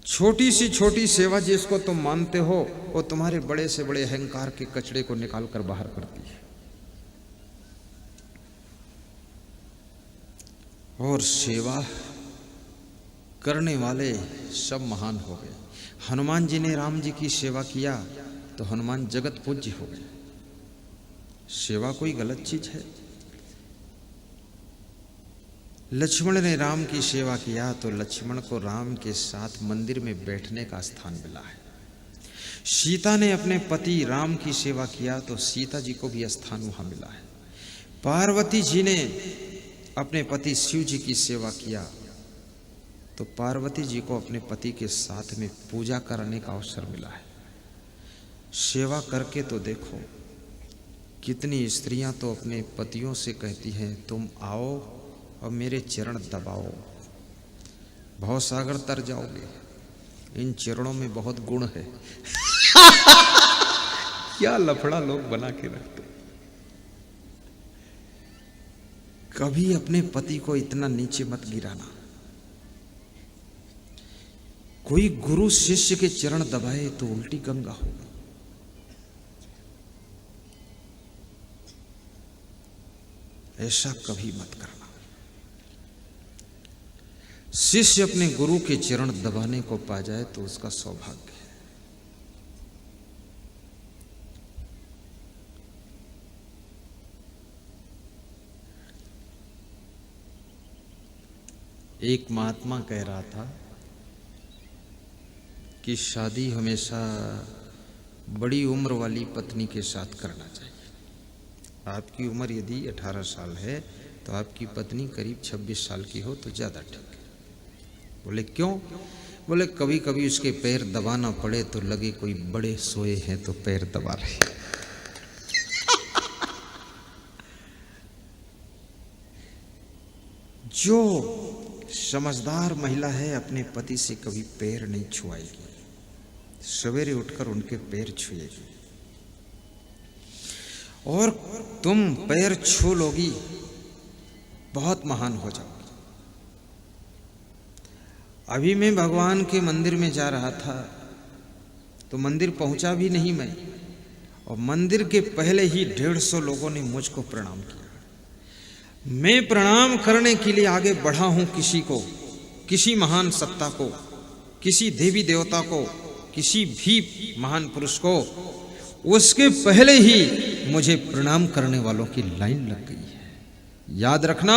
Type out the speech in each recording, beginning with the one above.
छोटी सी छोटी सेवा जिसको तुम मानते हो वो तुम्हारे बड़े से बड़े अहंकार के कचड़े को निकाल कर बाहर करती है। और सेवा करने वाले सब महान हो गए। हनुमान जी ने राम जी की सेवा किया तो हनुमान जगत पूज्य हो गए। सेवा कोई गलत चीज है। लक्ष्मण ने राम की सेवा किया तो लक्ष्मण को राम के साथ मंदिर में बैठने का स्थान मिला है। सीता ने अपने पति राम की सेवा किया तो सीता जी को भी स्थान वहां मिला है। पार्वती जी ने अपने पति शिव जी की सेवा किया तो पार्वती जी को अपने पति के साथ में पूजा करने का अवसर मिला है। सेवा करके तो देखो, कितनी स्त्रियां तो अपने पतियों से कहती हैं तुम आओ और मेरे चरण दबाओ, भवसागर तर जाओगे, इन चरणों में बहुत गुण है। क्या लफड़ा लोग बना के रखते। कभी अपने पति को इतना नीचे मत गिराना। कोई गुरु शिष्य के चरण दबाए तो उल्टी गंगा होगी। ऐसा कभी मत करना। शिष्य अपने गुरु के चरण दबाने को पा जाए तो उसका सौभाग्य है। एक महात्मा कह रहा था कि शादी हमेशा बड़ी उम्र वाली पत्नी के साथ करना चाहिए। आपकी उम्र यदि 18 साल है तो आपकी पत्नी करीब 26 साल की हो तो ज़्यादा ठीक है। बोले क्यों? बोले कभी कभी उसके पैर दबाना पड़े तो लगे कोई बड़े सोए हैं तो पैर दबा रहे। जो समझदार महिला है अपने पति से कभी पैर नहीं छुआएगी, सवेरे उठकर उनके पैर छुएगी। और तुम पैर छू लोगी बहुत महान हो जाओगी। अभी मैं भगवान के मंदिर में जा रहा था तो मंदिर पहुंचा भी नहीं मैं, और मंदिर के पहले ही 150 लोगों ने मुझको प्रणाम किया। मैं प्रणाम करने के लिए आगे बढ़ा हूं किसी को, किसी महान सत्ता को, किसी देवी देवता को, किसी भी महान पुरुष को, उसके पहले ही मुझे प्रणाम करने वालों की लाइन लग गई है। याद रखना,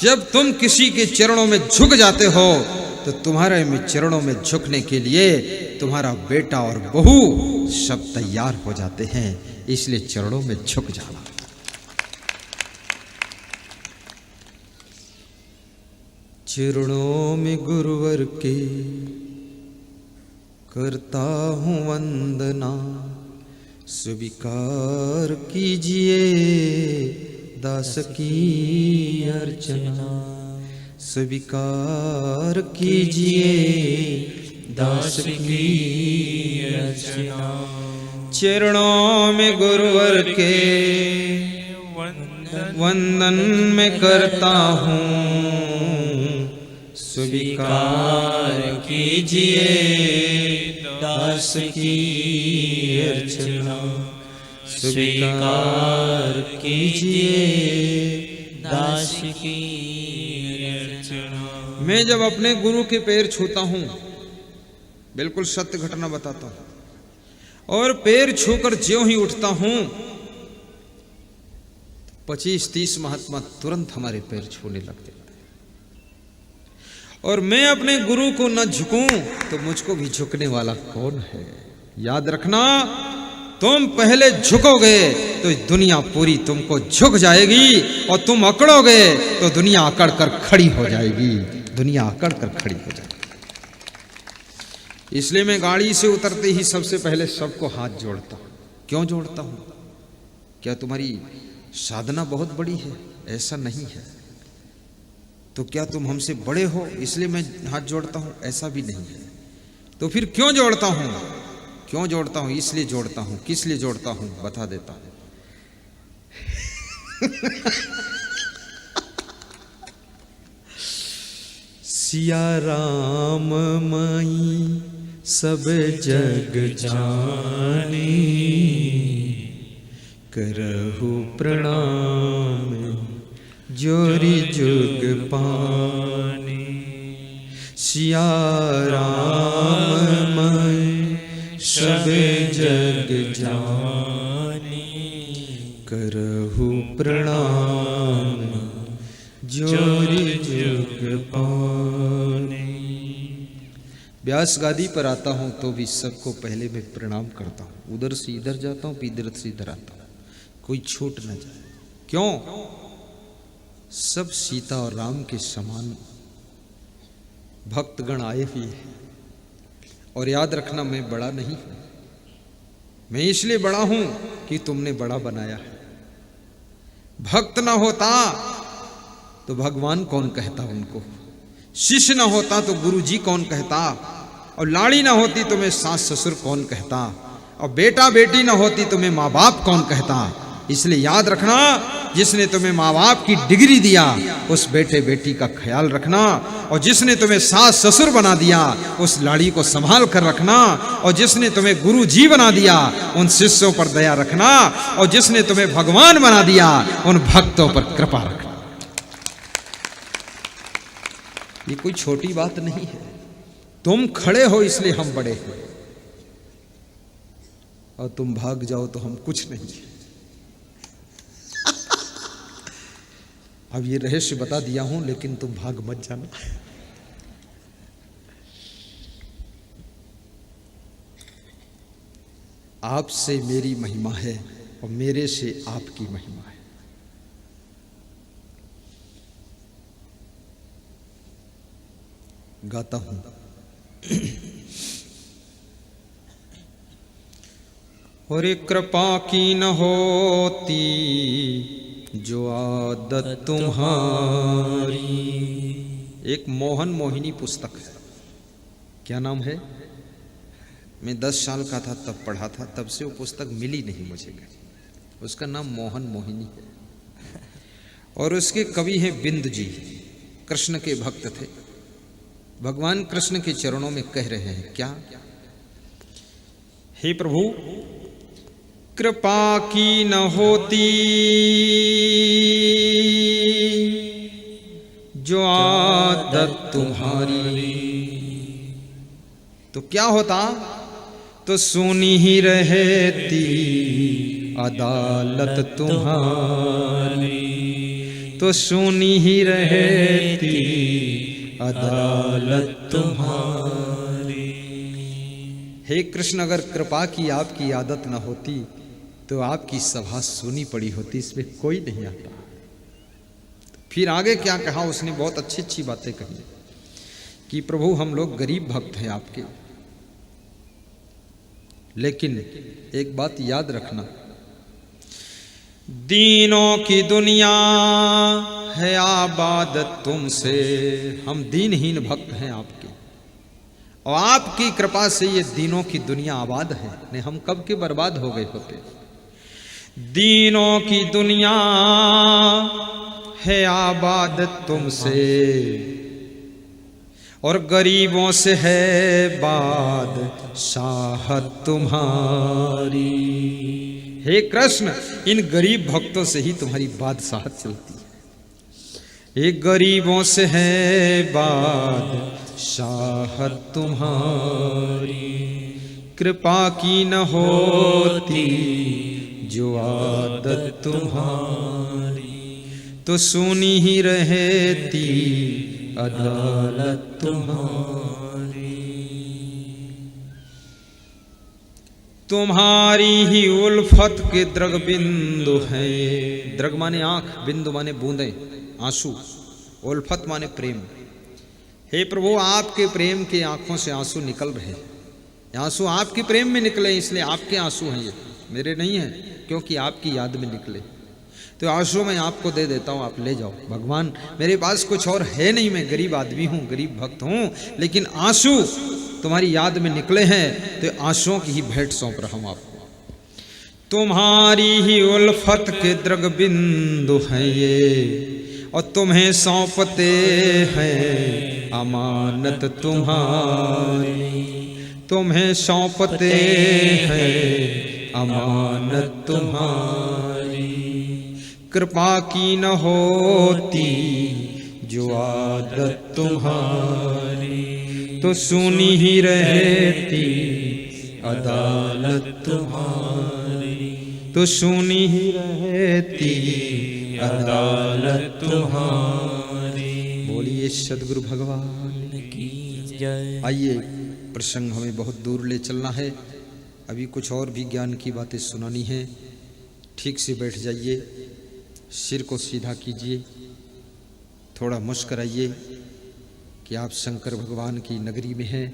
जब तुम किसी के चरणों में झुक जाते हो तो तुम्हारे में चरणों में झुकने के लिए तुम्हारा बेटा और बहू सब तैयार हो जाते हैं। इसलिए चरणों में झुक जाना। चरणों में गुरुवर के करता हूँ वंदना, स्वीकार कीजिए दास की अर्चना। स्वीकार कीजिए दास की अर्चना। चरणों में गुरुवर के वंदन में करता हूँ, स्वीकार कीजिए दास की अर्चना। स्वीकार कीजिए दास की अर्चना। मैं जब अपने गुरु के पैर छूता हूं, बिल्कुल सत्य घटना बताता हूं, और पैर छूकर ज्यों ही उठता हूं 25-30 महात्मा तुरंत हमारे पैर छूने लगते। और मैं अपने गुरु को न झुकूं तो मुझको भी झुकने वाला कौन है? याद रखना, तुम पहले झुकोगे तो दुनिया पूरी तुमको झुक जाएगी, और तुम अकड़ोगे तो दुनिया अकड़ कर खड़ी हो जाएगी। दुनिया अकड़ कर खड़ी हो जाएगी। इसलिए मैं गाड़ी से उतरते ही सबसे पहले सबको हाथ जोड़ता हूं। क्यों जोड़ता हूं? क्या तुम्हारी साधना बहुत बड़ी है? ऐसा नहीं है। तो क्या तुम हमसे बड़े हो इसलिए मैं हाथ जोड़ता हूं? ऐसा भी नहीं है। तो फिर क्यों जोड़ता हूं? क्यों जोड़ता हूं? इसलिए जोड़ता हूं। किस लिए जोड़ता हूं बता देता हूं। सिया राम माई सब जग जानी, करहु प्रणाम जोरी जुग पानी। सिया राम माई सब जग जानी, करहु प्रणाम जोरी जुग पानी। व्यास गादी पर आता हूँ तो भी सबको पहले मैं प्रणाम करता हूँ। उधर से इधर जाता हूँ, इधर से इधर आता हूँ, कोई छूट न जाए। क्यों? सब सीता और राम के समान भक्तगण आए हुए हैं। और याद रखना, मैं बड़ा नहीं हूं, मैं इसलिए बड़ा हूं कि तुमने बड़ा बनाया है। भक्त न होता तो भगवान कौन कहता उनको, शिष्य न होता तो गुरु जी कौन कहता, और लाड़ी न होती तो मैं सास ससुर कौन कहता, और बेटा बेटी न होती तो मैं माँ बाप कौन कहता। इसलिए याद रखना, जिसने तुम्हें माँ बाप की डिग्री दिया उस बेटे बेटी का ख्याल रखना, और जिसने तुम्हें सास ससुर बना दिया उस लाड़ी को संभाल कर रखना, और जिसने तुम्हें गुरु जी बना दिया उन शिष्यों पर दया रखना, और जिसने तुम्हें भगवान बना दिया उन भक्तों पर कृपा रखना। ये कोई छोटी बात नहीं है। तुम खड़े हो इसलिए हम बड़े हैं, और तुम भाग जाओ तो हम कुछ नहीं। अब ये रहस्य बता दिया हूं, लेकिन तुम भाग मत जाना। आपसे मेरी महिमा है और मेरे से आपकी महिमा है। गाता हूं। और कृपा की न होती जो आदत तुम्हारी। एक मोहन मोहिनी पुस्तक है। क्या नाम है? मैं 10 साल का था तब पढ़ा था, तब से वो पुस्तक मिली नहीं मुझे। उसका नाम मोहन मोहिनी है। और उसके कवि हैं बिंद जी, कृष्ण के भक्त थे। भगवान कृष्ण के चरणों में कह रहे हैं क्या? हे प्रभु, कृपा की न होती जो आदत तुम्हारी, तो क्या होता? तो सुनी ही रहती अदालत तुम्हारी, तो सुनी ही रहती अदालत तुम्हारी। हे कृष्ण, अगर कृपा की आपकी आदत न होती तो आपकी सभा सुनी पड़ी होती, इसमें कोई नहीं आता। फिर आगे क्या कहा उसने? बहुत अच्छी अच्छी बातें कही कि प्रभु हम लोग गरीब भक्त हैं आपके, लेकिन एक बात याद रखना, दीनों की दुनिया है आबाद तुमसे। हम दीनहीन भक्त हैं आपके, और आपकी कृपा से ये दीनों की दुनिया आबाद है, नहीं हम कब के बर्बाद हो गए होते। दीनों की दुनिया है आबाद तुमसे, और गरीबों से है बादशाहत तुम्हारी। हे कृष्ण, इन गरीब भक्तों से ही तुम्हारी बादशाहत चलती है। ये गरीबों से है बादशाहत तुम्हारी, कृपा की न होती जो आदत तुम्हारी, तो सुनी ही रहती अदालत तुम्हारी। तुम्हारी ही उल्फत के द्रग बिंदु है। द्रग माने आंख, बिंदु माने बूंदे, आंसू। उल्फत माने प्रेम। हे प्रभु, आपके प्रेम के आंखों से आंसू निकल रहे हैं। आंसू आपके प्रेम में निकले, इसलिए आपके आंसू हैं, ये मेरे नहीं हैं, क्योंकि आपकी याद में निकले। तो आंसू मैं आपको दे देता हूँ, आप ले जाओ। भगवान, मेरे पास कुछ और है नहीं, मैं गरीब आदमी हूँ, गरीब भक्त हूँ, लेकिन आंसू तुम्हारी याद में निकले हैं, तो आंसुओं की ही भेंट सौंप रहा हूँ आपको। तुम्हारी ही उल्फत के द्रग बिंदु हैं ये, और तुम्हें सौंपते हैं अमानत तुम्हारी, तुम्हें सौंपते हैं अमानत तुम्हारी। कृपा की न होती जो आदत तुम्हारी, तो सुनी ही रहती अदालत तुम्हारी, तो सुनी ही रहती अदालत तुम्हारी। बोलिए सद्गुरु भगवान की जय। आइए, प्रसंग हमें बहुत दूर ले चलना है, अभी कुछ और भी ज्ञान की बातें सुनानी है। ठीक से बैठ जाइए, सिर को सीधा कीजिए, थोड़ा मुस्कराइए कि आप शंकर भगवान की नगरी में हैं,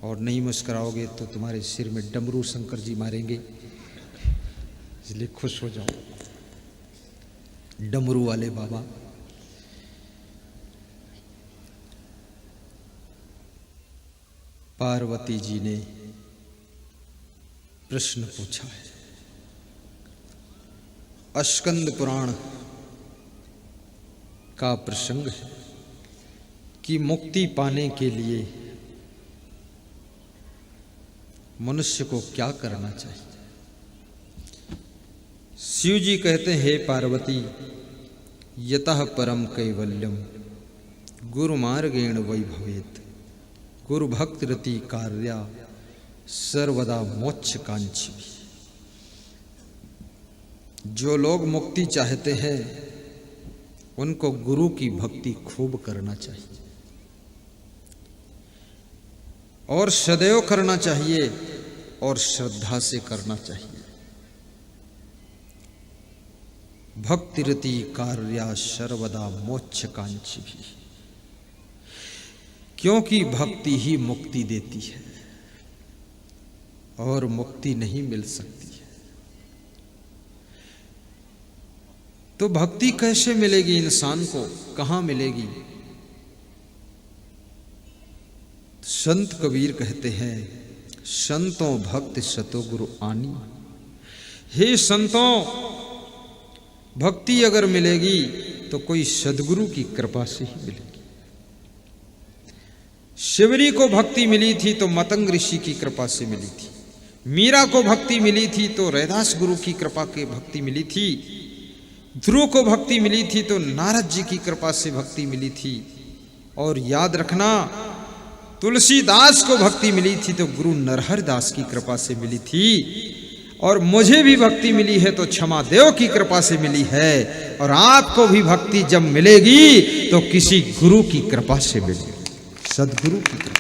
और नहीं मुस्कराओगे तो तुम्हारे सिर में डमरू शंकर जी मारेंगे, इसलिए खुश हो जाओ। डमरू वाले बाबा। पार्वती जी ने प्रश्न पूछा है। स्कंद पुराण का प्रसंग है कि मुक्ति पाने के लिए मनुष्य को क्या करना चाहिए। शिव जी कहते हैं, हे पार्वती, यतः परम कैवल्यम गुरु मार्गेण वैभवेत, गुरु भक्ति रति कार्या सर्वदा मोक्ष कांक्षी। जो लोग मुक्ति चाहते हैं उनको गुरु की भक्ति खूब करना चाहिए, और सदैव करना चाहिए, और श्रद्धा से करना चाहिए। भक्ति रति कार्या सर्वदा मोक्ष कांक्षी भी, क्योंकि भक्ति ही मुक्ति देती है और मुक्ति नहीं मिल सकती है। तो भक्ति कैसे मिलेगी इंसान को, कहां मिलेगी? संत कबीर कहते हैं, संतों भक्त सतो गुरु आनी। हे संतों, भक्ति अगर मिलेगी तो कोई सद्गुरु की कृपा से ही मिलेगी। शिवरी को भक्ति मिली थी तो मतंग ऋषि की कृपा से मिली थी। मीरा को भक्ति मिली थी तो रैदास गुरु की कृपा के भक्ति मिली थी। ध्रुव को भक्ति मिली थी तो नारद जी की कृपा से भक्ति मिली थी। और याद रखना, तुलसीदास को भक्ति मिली थी तो गुरु नरहर दास की कृपा से मिली थी। और मुझे भी भक्ति मिली है तो क्षमा देव की कृपा से मिली है। और आपको भी भक्ति जब मिलेगी तो किसी गुरु की कृपा से मिलेगी, सद्गुरु की कृपा।